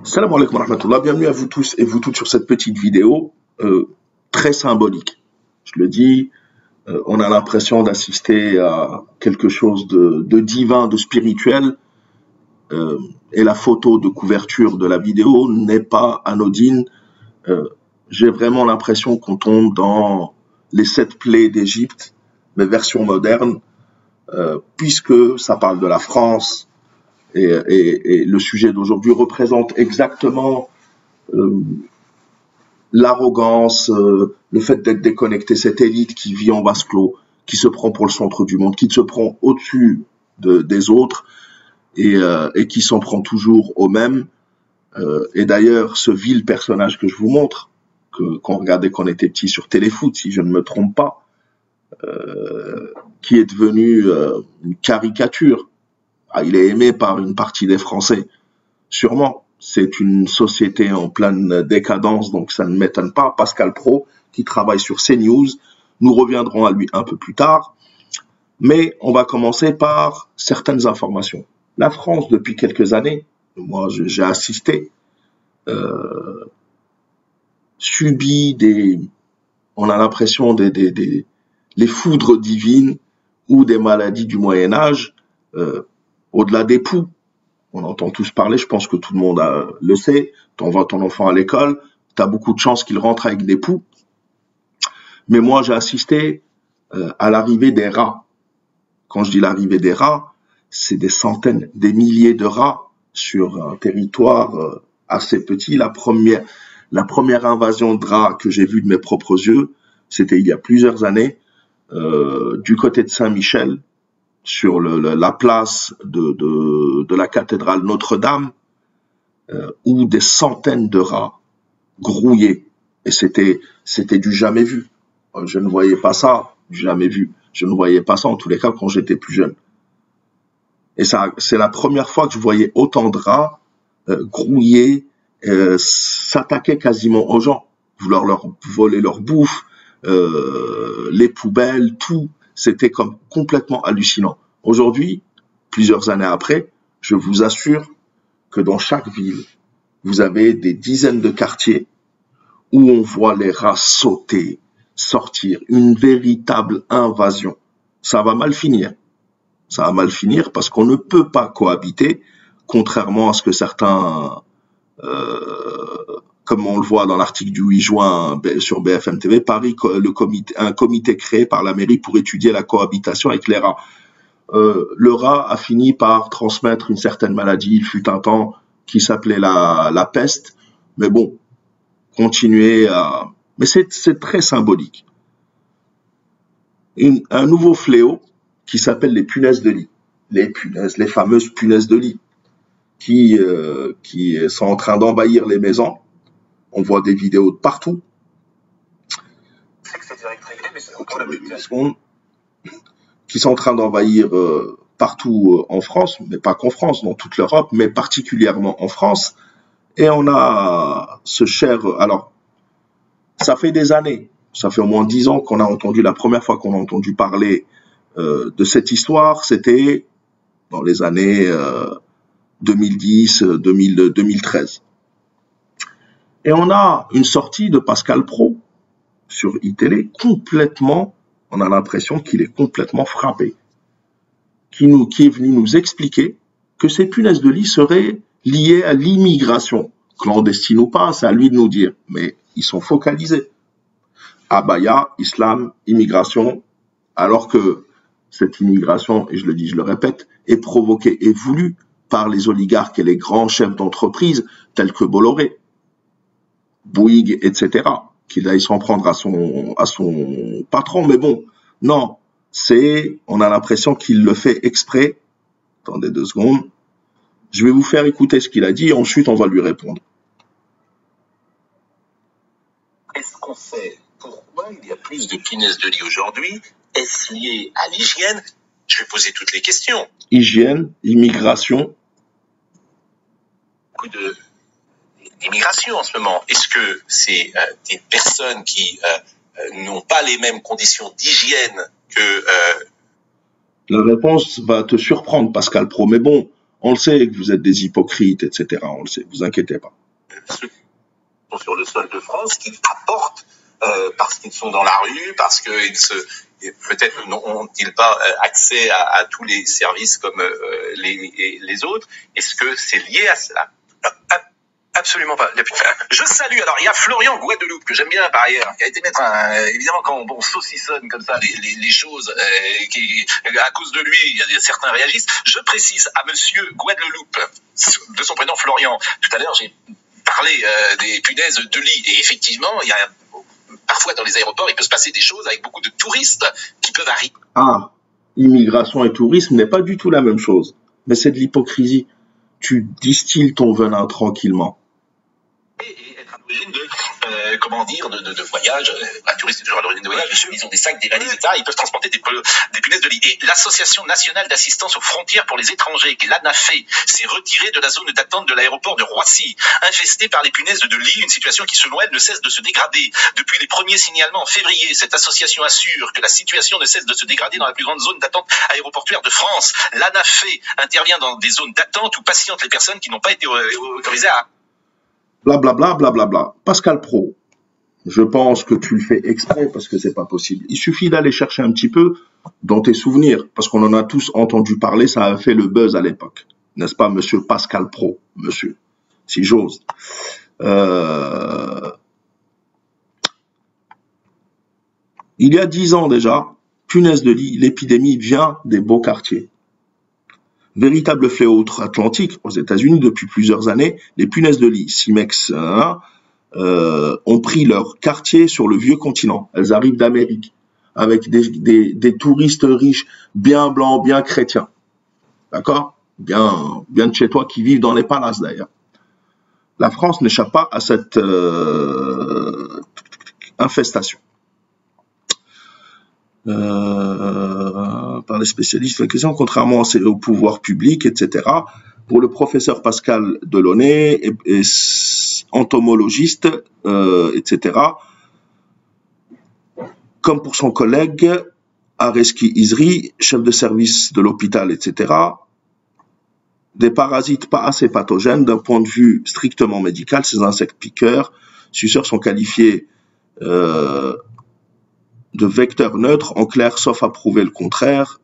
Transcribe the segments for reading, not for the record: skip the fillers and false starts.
Salam alaikum wa rahmatullah, bienvenue à vous tous et vous toutes sur cette petite vidéo très symbolique. Je le dis, on a l'impression d'assister à quelque chose de divin, de spirituel, et la photo de couverture de la vidéo n'est pas anodine. J'ai vraiment l'impression qu'on tombe dans les 7 plaies d'Égypte, mais version moderne, puisque ça parle de la France, et le sujet d'aujourd'hui représente exactement l'arrogance, le fait d'être déconnecté, cette élite qui vit en vase clos, qui se prend pour le centre du monde, qui se prend au-dessus des autres et qui s'en prend toujours aux mêmes. Et d'ailleurs, ce vil personnage que je vous montre, qu'on regardait quand on était petit sur Téléfoot, si je ne me trompe pas, qui est devenu une caricature. Ah, il est aimé par une partie des Français, sûrement. C'est une société en pleine décadence, donc ça ne m'étonne pas. Pascal Praud, qui travaille sur CNews, nous reviendrons à lui un peu plus tard. Mais on va commencer par certaines informations. La France, depuis quelques années, moi j'ai assisté, subit on a l'impression les foudres divines ou des maladies du Moyen-Âge, au-delà des poux. On entend tous parler, je pense que tout le monde le sait. Tu envoies ton enfant à l'école, tu as beaucoup de chances qu'il rentre avec des poux. Mais moi, j'ai assisté à l'arrivée des rats. Quand je dis l'arrivée des rats, c'est des centaines, des milliers de rats sur un territoire assez petit. La première invasion de rats que j'ai vue de mes propres yeux, c'était il y a plusieurs années, du côté de Saint-Michel, sur la place de la cathédrale Notre-Dame, où des centaines de rats grouillaient. Et c'était du jamais vu. Je ne voyais pas ça, du jamais vu. Je ne voyais pas ça, en tous les cas, quand j'étais plus jeune. Et ça, c'est la première fois que je voyais autant de rats grouiller, s'attaquer quasiment aux gens, vouloir leur voler leur bouffe, les poubelles, tout. C'était comme complètement hallucinant. Aujourd'hui, plusieurs années après, je vous assure que dans chaque ville, vous avez des dizaines de quartiers où on voit les rats sauter, sortir, une véritable invasion. Ça va mal finir. Ça va mal finir parce qu'on ne peut pas cohabiter, contrairement à ce que certains, comme on le voit dans l'article du 8 juin sur BFM TV, Paris, un comité créé par la mairie pour étudier la cohabitation avec les rats. Le rat a fini par transmettre une certaine maladie, il fut un temps qui s'appelait la peste, mais bon, continuer à... Mais c'est très symbolique. Un nouveau fléau qui s'appelle les punaises de lit. Les fameuses punaises de lit, qui sont en train d'envahir les maisons. On voit des vidéos de partout. Qui sont en train d'envahir partout en France, mais pas qu'en France, dans toute l'Europe, mais particulièrement en France. Et on a ce cher... Alors, ça fait des années, ça fait au moins 10 ans qu'on a entendu, la première fois qu'on a entendu parler de cette histoire, c'était dans les années 2010, 2013. Et on a une sortie de Pascal Praud sur iTélé complètement, on a l'impression qu'il est complètement frappé, qui est venu nous expliquer que ces punaises de lit seraient liées à l'immigration, clandestine ou pas, c'est à lui de nous dire, mais ils sont focalisés. Abaya, islam, immigration, alors que cette immigration, et je le dis, je le répète, est provoquée et voulue par les oligarques et les grands chefs d'entreprise tels que Bolloré, Bouygues, etc., qu'il aille s'en prendre à son patron, mais bon, non, on a l'impression qu'il le fait exprès. Attendez 2 secondes. Je vais vous faire écouter ce qu'il a dit et ensuite on va lui répondre. Est-ce qu'on sait pourquoi il y a plus de punaises de lit aujourd'hui? Est-ce lié à l'hygiène? Je vais poser toutes les questions. Hygiène, immigration. Beaucoup d'immigration en ce moment. Est-ce que c'est des personnes qui n'ont pas les mêmes conditions d'hygiène que... La réponse va te surprendre, Pascal Praud, mais bon, On le sait que vous êtes des hypocrites, etc. On le sait, vous inquiétez pas. Ceux qui sont sur le sol de France, qui apportent parce qu'ils sont dans la rue, parce qu'ils peut-être n'ont-ils pas accès à tous les services comme les autres. Est-ce que c'est lié à cela? Absolument pas. Je salue. Alors, il y a Florian Guadeloupe, que j'aime bien par ailleurs, qui a été mettre évidemment, quand on saucissonne comme ça les choses, à cause de lui, certains réagissent. Je précise à monsieur Guadeloupe, de son prénom Florian, tout à l'heure, j'ai parlé des punaises de lit. Et effectivement, il y a parfois dans les aéroports, il peut se passer des choses avec beaucoup de touristes qui peuvent arriver. Ah, immigration et tourisme n'est pas du tout la même chose. Mais c'est de l'hypocrisie. Tu distilles ton venin tranquillement. Et être à l'origine de, comment dire, de voyage, un touriste est toujours à l'origine de voyage, ils ont des sacs, des valises, etc., ils peuvent transporter des punaises de lit. Et l'Association nationale d'assistance aux frontières pour les étrangers, qui est l'ANAFE, s'est retirée de la zone d'attente de l'aéroport de Roissy, infestée par les punaises de lit, une situation qui, selon elle, ne cesse de se dégrader. Depuis les premiers signalements en février, cette association assure que la situation ne cesse de se dégrader dans la plus grande zone d'attente aéroportuaire de France. L'ANAFE intervient dans des zones d'attente où patientent les personnes qui n'ont pas été autorisées à... Blablabla, blablabla. Pascal Praud, je pense que tu le fais exprès parce que c'est pas possible. Il suffit d'aller chercher un petit peu dans tes souvenirs, parce qu'on en a tous entendu parler, ça a fait le buzz à l'époque. N'est-ce pas, monsieur Pascal Praud, monsieur, si j'ose. Il y a 10 ans déjà, punaise de lit, l'épidémie vient des beaux quartiers. Véritable fléau outre-Atlantique, aux États-Unis depuis plusieurs années, les punaises de lit, Cimex, ont pris leur quartier sur le vieux continent. Elles arrivent d'Amérique, avec des touristes riches, bien blancs, bien chrétiens. D'accord? Bien de chez toi, qui vivent dans les palaces d'ailleurs. La France n'échappe pas à cette infestation. Par les spécialistes, la question, contrairement au pouvoir public, etc. Pour le professeur Pascal Delaunay, et entomologiste, etc., comme pour son collègue Areski Izri, chef de service de l'hôpital, etc., des parasites pas assez pathogènes d'un point de vue strictement médical, ces insectes piqueurs, suceurs sont qualifiés de vecteurs neutres, en clair, sauf à prouver le contraire.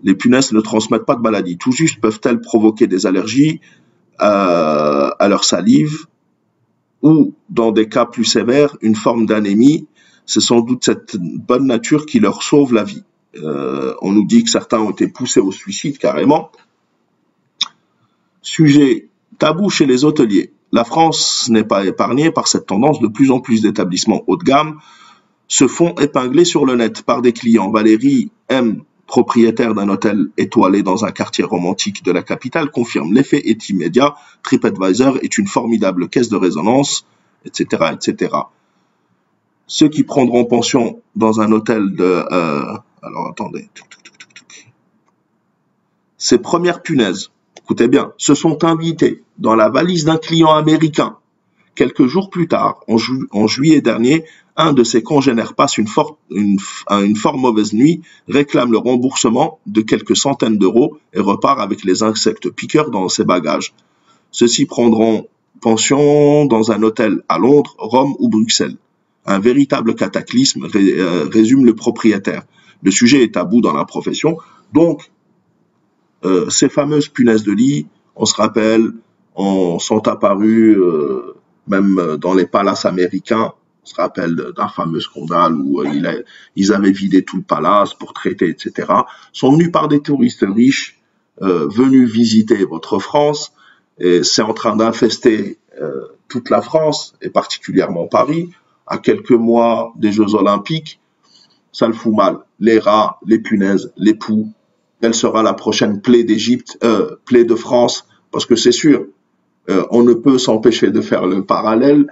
Les punaises ne transmettent pas de maladie. Tout juste peuvent-elles provoquer des allergies à leur salive ou, dans des cas plus sévères, une forme d'anémie. C'est sans doute cette bonne nature qui leur sauve la vie. On nous dit que certains ont été poussés au suicide carrément. Sujet tabou chez les hôteliers. La France n'est pas épargnée par cette tendance. De plus en plus d'établissements haut de gamme se font épingler sur le net par des clients. Valérie M., propriétaire d'un hôtel étoilé dans un quartier romantique de la capitale, confirme l'effet est immédiat. TripAdvisor est une formidable caisse de résonance, etc., etc. Ceux qui prendront pension dans un hôtel de... alors attendez. Ces premières punaises, écoutez bien, se sont invitées dans la valise d'un client américain. Quelques jours plus tard, en juillet dernier, un de ses congénères passe une fort mauvaise nuit, réclame le remboursement de quelques centaines d'euros et repart avec les insectes piqueurs dans ses bagages. Ceux-ci prendront pension dans un hôtel à Londres, Rome ou Bruxelles. Un véritable cataclysme, résume le propriétaire. Le sujet est tabou dans la profession. Donc, ces fameuses punaises de lit, on se rappelle, sont apparues même dans les palaces américains. On se rappelle d'un fameux scandale où ils avaient vidé tout le palace pour traiter, etc. Sont venus par des touristes riches venus visiter votre France. Et c'est en train d'infester toute la France, et particulièrement Paris. À quelques mois des Jeux Olympiques, ça le fout mal. Les rats, les punaises, les poux. Elle sera la prochaine plaie d'Égypte, plaie de France, parce que c'est sûr, on ne peut s'empêcher de faire le parallèle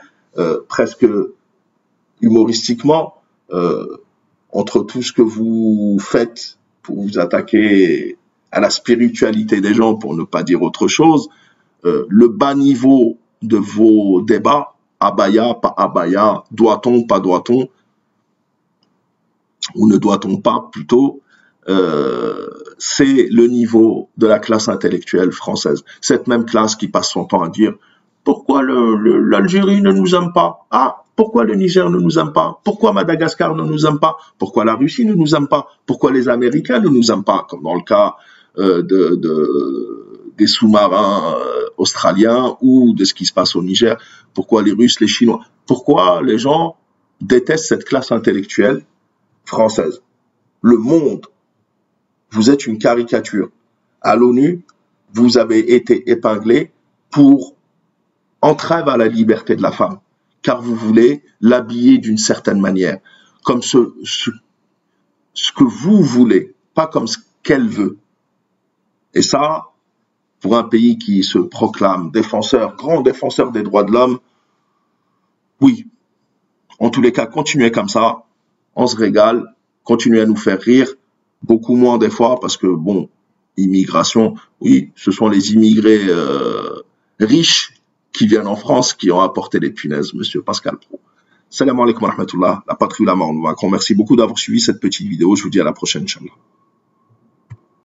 presque humoristiquement entre tout ce que vous faites pour vous attaquer à la spiritualité des gens, pour ne pas dire autre chose, le bas niveau de vos débats, abaya, pas abaya, doit-on, pas doit-on, ou ne doit-on pas plutôt, c'est le niveau de la classe intellectuelle française. Cette même classe qui passe son temps à dire pourquoi l'Algérie ne nous aime pas? Ah, pourquoi le Niger ne nous aime pas? Pourquoi Madagascar ne nous aime pas? Pourquoi la Russie ne nous aime pas? Pourquoi les Américains ne nous aiment pas? Comme dans le cas des sous-marins australiens ou de ce qui se passe au Niger. Pourquoi les Russes, les Chinois? Pourquoi les gens détestent cette classe intellectuelle française? Le monde, vous êtes une caricature. À l'ONU, vous avez été épinglé pour entrave à la liberté de la femme, car vous voulez l'habiller d'une certaine manière, comme ce que vous voulez, pas comme ce qu'elle veut. Et ça, pour un pays qui se proclame défenseur, grand défenseur des droits de l'homme, oui, en tous les cas, continuez comme ça, on se régale, continuez à nous faire rire, beaucoup moins des fois, parce que bon, immigration, oui, ce sont les immigrés riches qui viennent en France qui ont apporté les punaises, monsieur Pascal Pro. Salam alaikum wa rahmatullah, la patrie ulama, merci beaucoup d'avoir suivi cette petite vidéo, je vous dis à la prochaine, Inch'Allah.